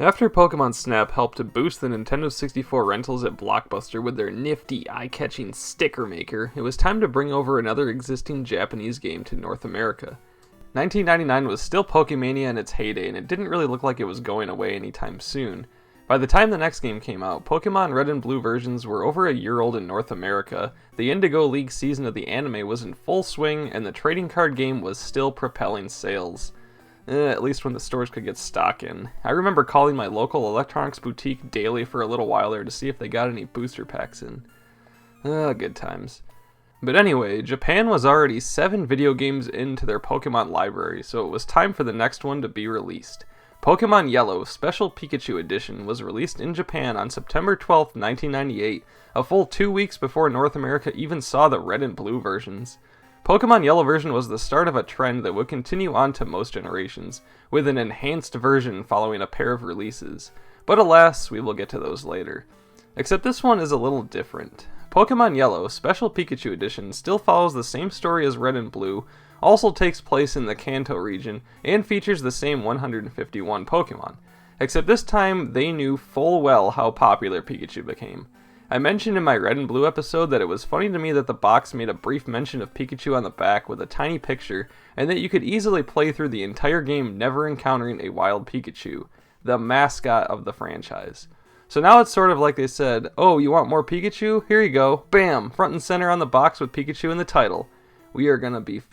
After Pokemon Snap helped to boost the Nintendo 64 rentals at Blockbuster with their nifty, eye-catching sticker maker, it was time to bring over another existing Japanese game to North America. 1999 was still Pokemania in its heyday, and it didn't really look like it was going away anytime soon. By the time the next game came out, Pokemon Red and Blue versions were over a year old in North America, the Indigo League season of the anime was in full swing, and the trading card game was still propelling sales. At least when the stores could get stock in. I remember calling my local electronics boutique daily for a little while there to see if they got any booster packs in. Good times. But anyway, Japan was already 7 video games into their Pokemon library, so it was time for the next one to be released. Pokémon Yellow Special Pikachu Edition was released in Japan on September 12, 1998, a full 2 weeks before North America even saw the Red and Blue versions. Pokemon Yellow version was the start of a trend that would continue on to most generations, with an enhanced version following a pair of releases. But alas, we will get to those later. Except this one is a little different. Pokemon Yellow Special Pikachu Edition still follows the same story as Red and Blue, also takes place in the Kanto region, and features the same 151 Pokemon. Except this time, they knew full well how popular Pikachu became. I mentioned in my Red and Blue episode that it was funny to me that the box made a brief mention of Pikachu on the back with a tiny picture, and that you could easily play through the entire game never encountering a wild Pikachu, the mascot of the franchise. So now it's sort of like they said, oh, you want more Pikachu? Here you go. Bam! Front and center on the box with Pikachu in the title. We are gonna be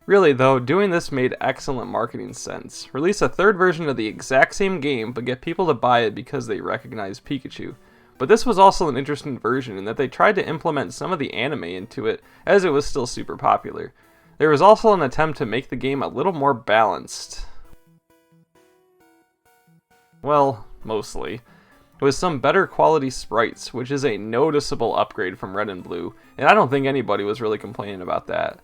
Really though, doing this made excellent marketing sense. Release a third version of the exact same game, but get people to buy it because they recognize Pikachu. But this was also an interesting version in that they tried to implement some of the anime into it, as it was still super popular. There was also an attempt to make the game a little more balanced. Well, mostly. With some better quality sprites, which is a noticeable upgrade from Red and Blue, and I don't think anybody was really complaining about that.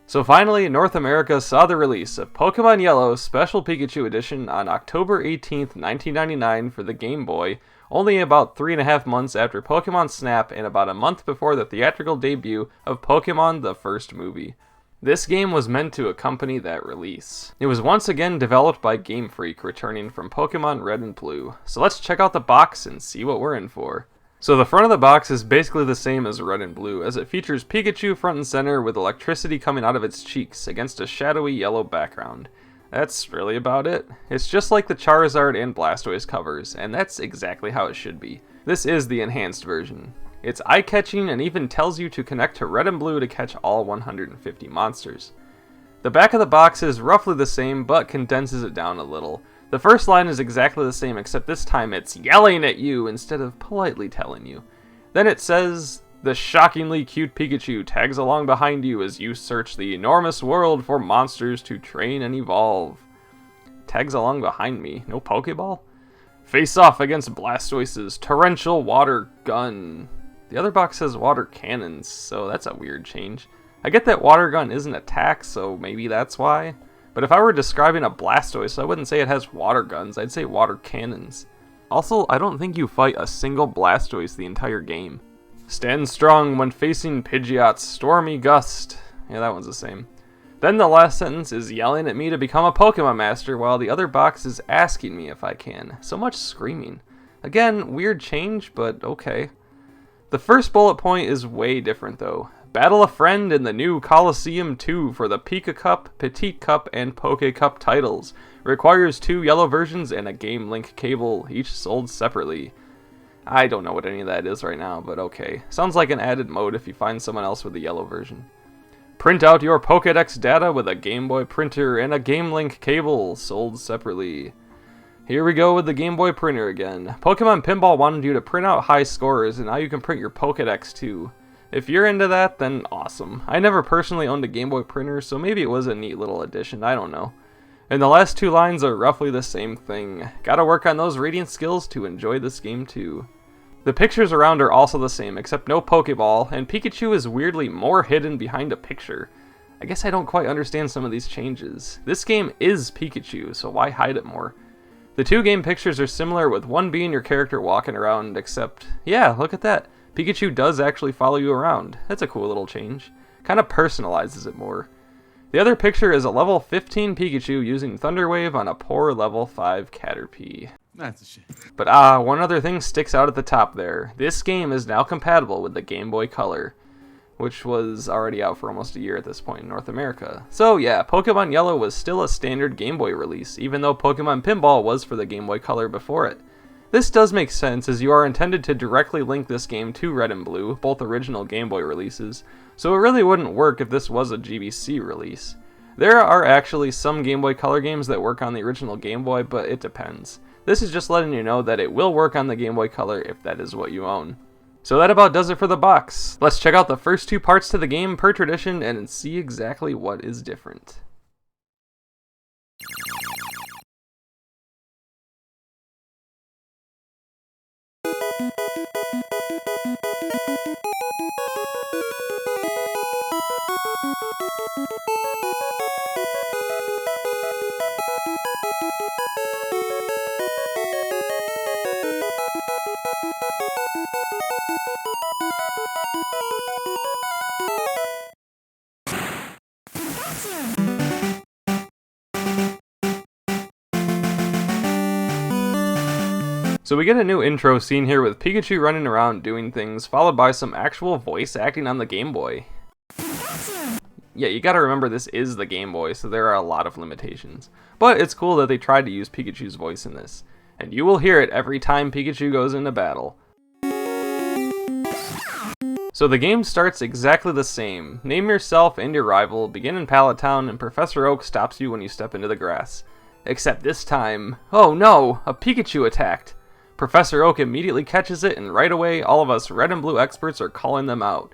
So finally, North America saw the release of Pokémon Yellow Special Pikachu Edition on October 18th, 1999 for the Game Boy, only about 3.5 months after Pokémon Snap and about a month before the theatrical debut of Pokémon the first movie. This game was meant to accompany that release. It was once again developed by Game Freak, returning from Pokémon Red and Blue. So let's check out the box and see what we're in for. So the front of the box is basically the same as Red and Blue, as it features Pikachu front and center with electricity coming out of its cheeks against a shadowy yellow background. That's really about it. It's just like the Charizard and Blastoise covers, and that's exactly how it should be. This is the enhanced version. It's eye-catching and even tells you to connect to Red and Blue to catch all 150 monsters. The back of the box is roughly the same, but condenses it down a little. The first line is exactly the same, except this time it's yelling at you instead of politely telling you. Then it says, "The shockingly cute Pikachu tags along behind you as you search the enormous world for monsters to train and evolve." Tags along behind me? No Pokeball? Face off against Blastoise's torrential water gun. The other box says water cannons, so that's a weird change. I get that water gun isn't attack, so maybe that's why. But if I were describing a Blastoise, I wouldn't say it has water guns, I'd say water cannons. Also, I don't think you fight a single Blastoise the entire game. Stand strong when facing Pidgeot's stormy gust. Yeah, that one's the same. Then the last sentence is yelling at me to become a Pokemon Master, while the other box is asking me if I can. So much screaming. Again, weird change, but okay. The first bullet point is way different though. Battle a friend in the new Coliseum 2 for the Pika Cup, Petite Cup, and Poke Cup titles. Requires 2 yellow versions and a Game Link cable, each sold separately. I don't know what any of that is right now, but okay. Sounds like an added mode if you find someone else with the yellow version. Print out your Pokédex data with a Game Boy printer and a Game Link cable, sold separately. Here we go with the Game Boy printer again. Pokemon Pinball wanted you to print out high scores, and now you can print your Pokédex too. If you're into that, then awesome. I never personally owned a Game Boy printer, so maybe it was a neat little addition, I don't know. And the last 2 lines are roughly the same thing. Gotta work on those reading skills to enjoy this game too. The pictures around are also the same, except no Pokeball, and Pikachu is weirdly more hidden behind a picture. I guess I don't quite understand some of these changes. This game is Pikachu, so why hide it more? The 2 game pictures are similar, with one being your character walking around, except, yeah, look at that. Pikachu does actually follow you around. That's a cool little change. Kind of personalizes it more. The other picture is a level 15 Pikachu using Thunder Wave on a poor level 5 Caterpie. That's a shame. But one other thing sticks out at the top there. This game is now compatible with the Game Boy Color, which was already out for almost a year at this point in North America. So yeah, Pokemon Yellow was still a standard Game Boy release, even though Pokemon Pinball was for the Game Boy Color before it. This does make sense, as you are intended to directly link this game to Red and Blue, both original Game Boy releases, so it really wouldn't work if this was a GBC release. There are actually some Game Boy Color games that work on the original Game Boy, but it depends. This is just letting you know that it will work on the Game Boy Color if that is what you own. So that about does it for the box. Let's check out the first two parts to the game per tradition and see exactly what is different. So we get a new intro scene here with Pikachu running around doing things, followed by some actual voice acting on the Game Boy. Yeah, you gotta remember this is the Game Boy, so there are a lot of limitations. But it's cool that they tried to use Pikachu's voice in this. And you will hear it every time Pikachu goes into battle. So the game starts exactly the same. Name yourself and your rival, begin in Pallet Town, and Professor Oak stops you when you step into the grass. Except this time, oh no, a Pikachu attacked! Professor Oak immediately catches it, and right away, all of us Red and Blue experts are calling them out.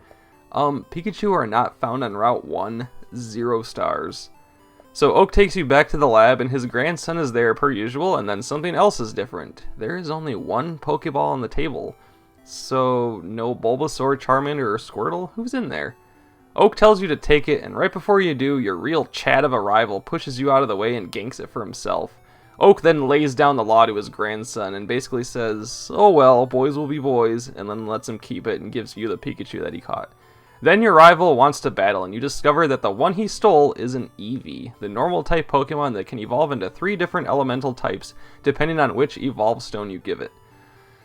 Pikachu are not found on Route 1, 0 stars. So Oak takes you back to the lab, and his grandson is there per usual, and then something else is different. There is only one Pokeball on the table. So, no Bulbasaur, Charmander, or Squirtle? Who's in there? Oak tells you to take it, and right before you do, your real Chad of a rival pushes you out of the way and ganks it for himself. Oak then lays down the law to his grandson and basically says, oh well, boys will be boys, and then lets him keep it and gives you the Pikachu that he caught. Then your rival wants to battle, and you discover that the one he stole is an Eevee, the normal type Pokemon that can evolve into 3 different elemental types depending on which Evolve Stone you give it.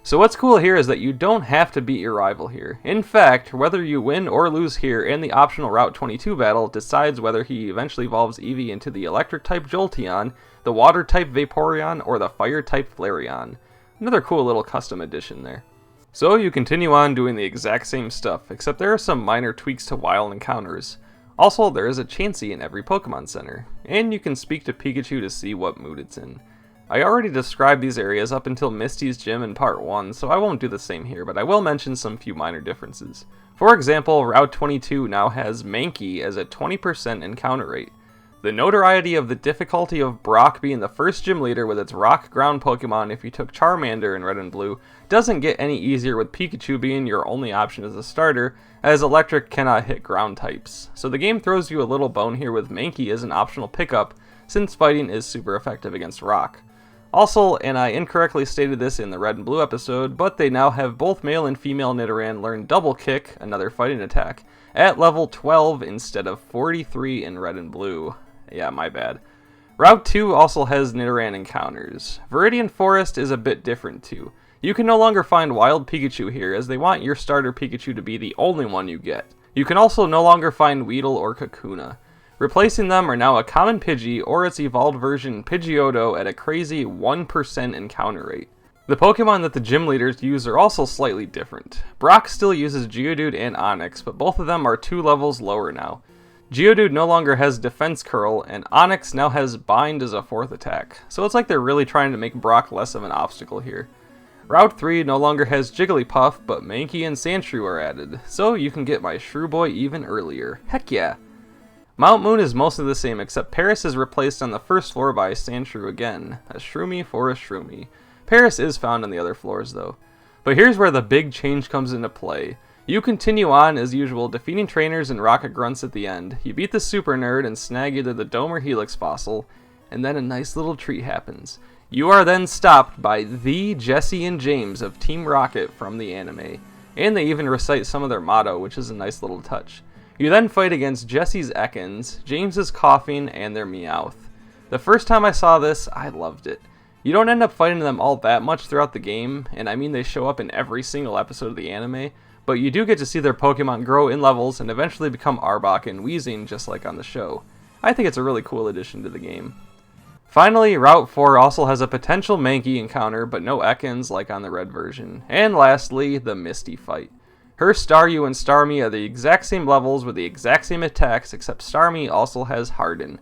So what's cool here is that you don't have to beat your rival here. In fact, whether you win or lose here in the optional Route 22 battle decides whether he eventually evolves Eevee into the electric type Jolteon, the water type Vaporeon, or the fire type Flareon. Another cool little custom addition there. So you continue on doing the exact same stuff, except there are some minor tweaks to wild encounters. Also, there is a Chansey in every Pokemon Center, and you can speak to Pikachu to see what mood it's in. I already described these areas up until Misty's Gym in Part 1, so I won't do the same here, but I will mention some few minor differences. For example, Route 22 now has Mankey as a 20% encounter rate. The notoriety of the difficulty of Brock being the first gym leader with its rock ground Pokemon if you took Charmander in Red and Blue doesn't get any easier with Pikachu being your only option as a starter, as Electric cannot hit ground types. So the game throws you a little bone here with Mankey as an optional pickup, since fighting is super effective against Rock. Also, and I incorrectly stated this in the Red and Blue episode, but they now have both male and female Nidoran learn Double Kick, another fighting attack, at level 12 instead of 43 in Red and Blue. Yeah, my bad. Route 2 also has Nidoran encounters. Viridian Forest is a bit different too. You can no longer find wild Pikachu here, as they want your starter Pikachu to be the only one you get. You can also no longer find Weedle or Kakuna. Replacing them are now a common Pidgey or its evolved version Pidgeotto at a crazy 1% encounter rate. The Pokemon that the gym leaders use are also slightly different. Brock still uses Geodude and Onix, but both of them are 2 levels lower now. Geodude no longer has Defense Curl, and Onix now has Bind as a 4th attack, so it's like they're really trying to make Brock less of an obstacle here. Route 3 no longer has Jigglypuff, but Mankey and Sandshrew are added, so you can get my Shrew Boy even earlier. Heck yeah! Mount Moon is mostly the same, except Paris is replaced on the first floor by Sandshrew again. A Shroomy for a Shroomy. Paris is found on the other floors though. But here's where the big change comes into play. You continue on as usual, defeating trainers and rocket grunts at the end. You beat the super nerd and snag either the Dome or Helix fossil, and then a nice little treat happens. You are then stopped by the Jesse and James of Team Rocket from the anime. And they even recite some of their motto, which is a nice little touch. You then fight against Jesse's Ekans, James's Coughing, and their Meowth. The first time I saw this, I loved it. You don't end up fighting them all that much throughout the game, and I mean they show up in every single episode of the anime, but you do get to see their Pokemon grow in levels and eventually become Arbok and Weezing just like on the show. I think it's a really cool addition to the game. Finally, Route 4 also has a potential Mankey encounter, but no Ekans like on the red version. And lastly, the Misty fight. Her Staryu and Starmie are the exact same levels with the exact same attacks, except Starmie also has Harden.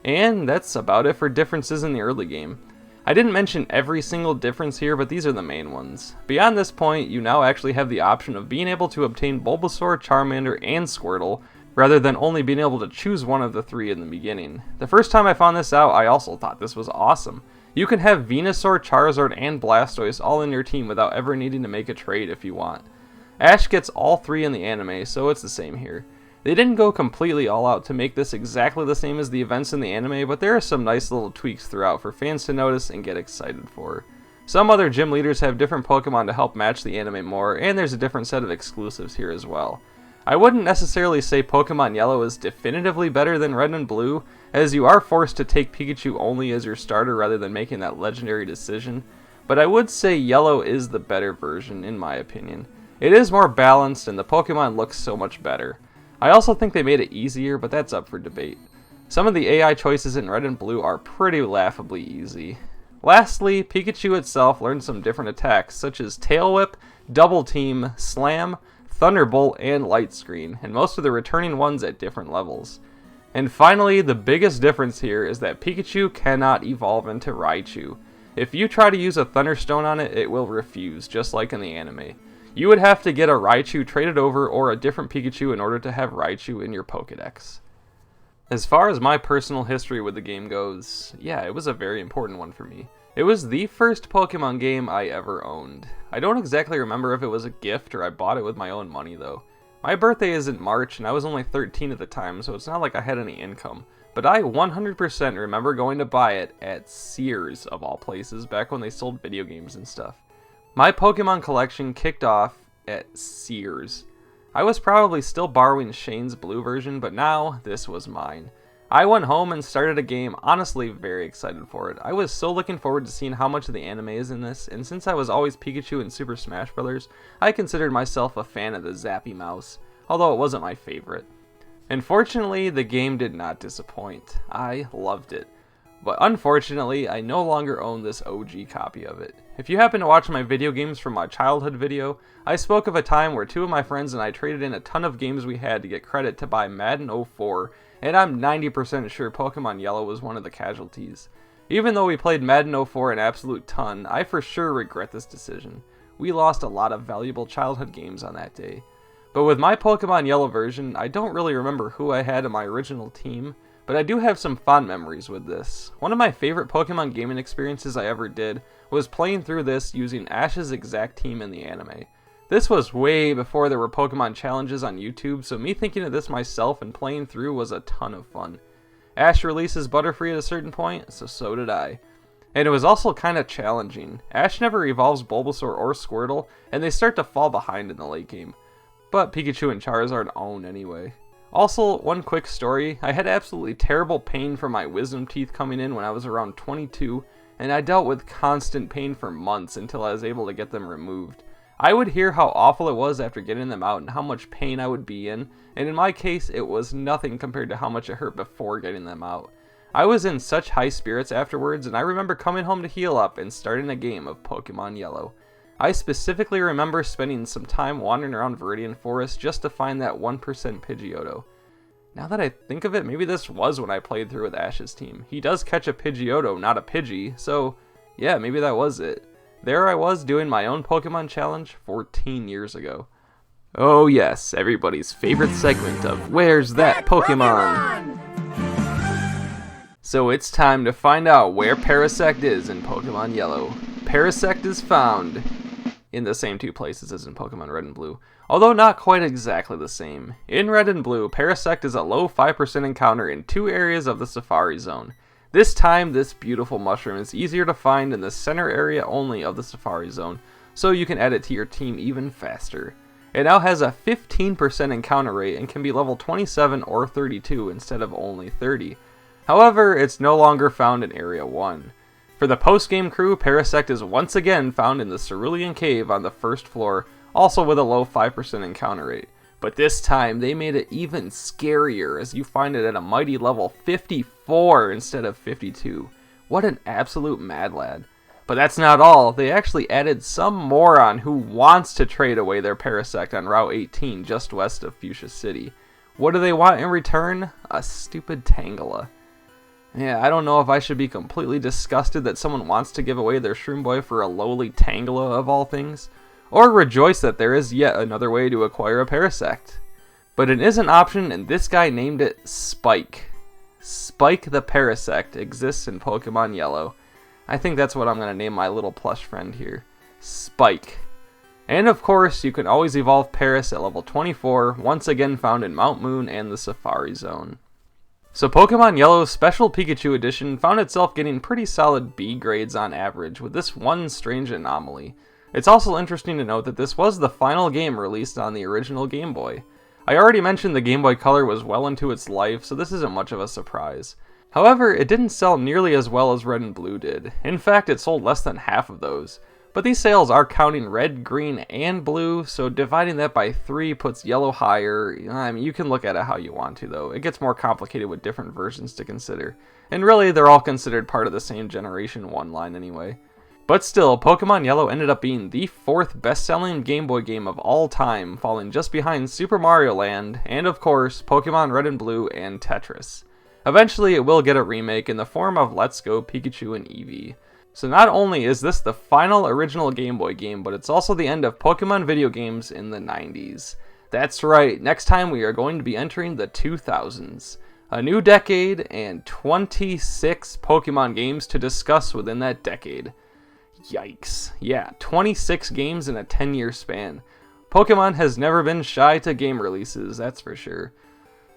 And that's about it for differences in the early game. I didn't mention every single difference here, but these are the main ones. Beyond this point, you now actually have the option of being able to obtain Bulbasaur, Charmander, and Squirtle, rather than only being able to choose one of the three in the beginning. The first time I found this out, I also thought this was awesome. You can have Venusaur, Charizard, and Blastoise all in your team without ever needing to make a trade if you want. Ash gets all three in the anime, so it's the same here. They didn't go completely all out to make this exactly the same as the events in the anime, but there are some nice little tweaks throughout for fans to notice and get excited for. Some other gym leaders have different Pokemon to help match the anime more, and there's a different set of exclusives here as well. I wouldn't necessarily say Pokemon Yellow is definitively better than Red and Blue, as you are forced to take Pikachu only as your starter rather than making that legendary decision, but I would say Yellow is the better version in my opinion. It is more balanced and the Pokemon looks so much better. I also think they made it easier, but that's up for debate. Some of the AI choices in Red and Blue are pretty laughably easy. Lastly, Pikachu itself learned some different attacks, such as Tail Whip, Double Team, Slam, Thunderbolt, and Light Screen, and most of the returning ones at different levels. And finally, the biggest difference here is that Pikachu cannot evolve into Raichu. If you try to use a Thunderstone on it, it will refuse, just like in the anime. You would have to get a Raichu traded over or a different Pikachu in order to have Raichu in your Pokédex. As far as my personal history with the game goes, yeah, it was a very important one for me. It was the first Pokemon game I ever owned. I don't exactly remember if it was a gift or I bought it with my own money though. My birthday is in March and I was only 13 at the time, so it's not like I had any income. But I 100% remember going to buy it at Sears of all places back when they sold video games and stuff. My Pokemon collection kicked off at Sears. I was probably still borrowing Shane's blue version, but now this was mine. I went home and started a game, honestly very excited for it. I was so looking forward to seeing how much of the anime is in this, and since I was always Pikachu in Super Smash Bros., I considered myself a fan of the Zappy Mouse, although it wasn't my favorite. Unfortunately, the game did not disappoint. I loved it. But unfortunately, I no longer own this OG copy of it. If you happen to watch my video games from my childhood video, I spoke of a time where two of my friends and I traded in a ton of games we had to get credit to buy Madden 04, and I'm 90% sure Pokemon Yellow was one of the casualties. Even though we played Madden 04 an absolute ton, I for sure regret this decision. We lost a lot of valuable childhood games on that day. But with my Pokemon Yellow version, I don't really remember who I had in my original team, but I do have some fond memories with this. One of my favorite Pokemon gaming experiences I ever did was playing through this using Ash's exact team in the anime. This was way before there were Pokemon challenges on YouTube, so me thinking of this myself and playing through was a ton of fun. Ash releases Butterfree at a certain point, so did I. And it was also kind of challenging. Ash never evolves Bulbasaur or Squirtle, and they start to fall behind in the late game. But Pikachu and Charizard own anyway. Also, one quick story, I had absolutely terrible pain from my wisdom teeth coming in when I was around 22, and I dealt with constant pain for months until I was able to get them removed. I would hear how awful it was after getting them out and how much pain I would be in, and in my case it was nothing compared to how much it hurt before getting them out. I was in such high spirits afterwards, and I remember coming home to heal up and starting a game of Pokemon Yellow. I specifically remember spending some time wandering around Viridian Forest just to find that 1% Pidgeotto. Now that I think of it, maybe this was when I played through with Ash's team. He does catch a Pidgeotto, not a Pidgey, so yeah, maybe that was it. There I was doing my own Pokemon challenge 14 years ago. Oh yes, everybody's favorite segment of Where's That Pokemon? So it's time to find out where Parasect is in Pokemon Yellow. Parasect is found in the same two places as in Pokemon Red and Blue, although not quite exactly the same. In Red and Blue, Parasect is a low 5% encounter in two areas of the Safari Zone. This time, this beautiful mushroom is easier to find in the center area only of the Safari Zone, so you can add it to your team even faster. It now has a 15% encounter rate and can be level 27 or 32 instead of only 30. However, it's no longer found in Area 1. For the post-game crew, Paraspective is once again found in the Cerulean Cave on the first floor, also with a low 5% encounter rate. But this time, they made it even scarier as you find it at a mighty level 54 instead of 52. What an absolute mad lad. But that's not all, they actually added some moron who wants to trade away their Paraspective on Route 18 just west of Fuchsia City. What do they want in return? A stupid Tangela. Yeah, I don't know if I should be completely disgusted that someone wants to give away their Shroom Boy for a lowly Tangela of all things, or rejoice that there is yet another way to acquire a Paraspective. But it is an option, and this guy named it Spike. Spike the Paraspective exists in Pokemon Yellow. I think that's what I'm going to name my little plush friend here. Spike. And of course, you can always evolve Paras at level 24, once again found in Mount Moon and the Safari Zone. So Pokemon Yellow's Special Pikachu Edition found itself getting pretty solid B grades on average, with this one strange anomaly. It's also interesting to note that this was the final game released on the original Game Boy. I already mentioned the Game Boy Color was well into its life, so this isn't much of a surprise. However, it didn't sell nearly as well as Red and Blue did. In fact, it sold less than half of those. But these sales are counting Red, Green, and Blue, so dividing that by 3 puts Yellow higher. I mean, you can look at it how you want to, though. It gets more complicated with different versions to consider. And really, they're all considered part of the same Generation 1 line anyway. But still, Pokemon Yellow ended up being the 4th best-selling Game Boy game of all time, falling just behind Super Mario Land, and of course, Pokemon Red and Blue and Tetris. Eventually, it will get a remake in the form of Let's Go Pikachu and Eevee. So not only is this the final original Game Boy game, but it's also the end of Pokemon video games in the 90s. That's right, next time we are going to be entering the 2000s. A new decade and 26 Pokemon games to discuss within that decade. Yikes. Yeah, 26 games in a 10-year span. Pokemon has never been shy to game releases, that's for sure.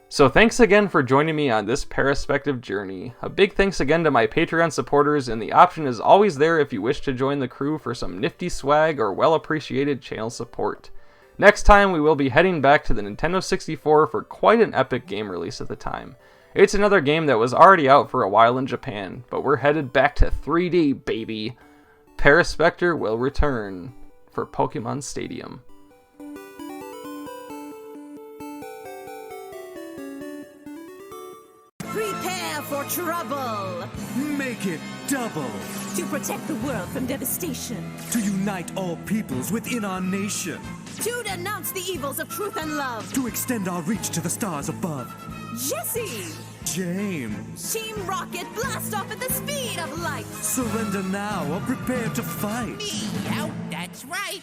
So thanks again for joining me on this Paraspective journey. A big thanks again to my Patreon supporters, and the option is always there if you wish to join the crew for some nifty swag or well-appreciated channel support. Next time we will be heading back to the Nintendo 64 for quite an epic game release at the time. It's another game that was already out for a while in Japan, but we're headed back to 3D, baby! Paraspectre will return for Pokemon Stadium. Prepare for trouble! Make it double! To protect the world from devastation. To unite all peoples within our nation. To denounce the evils of truth and love. To extend our reach to the stars above. Jesse! James! Team Rocket, blast off at the speed of light! Surrender now or prepare to fight! Me out, that's right!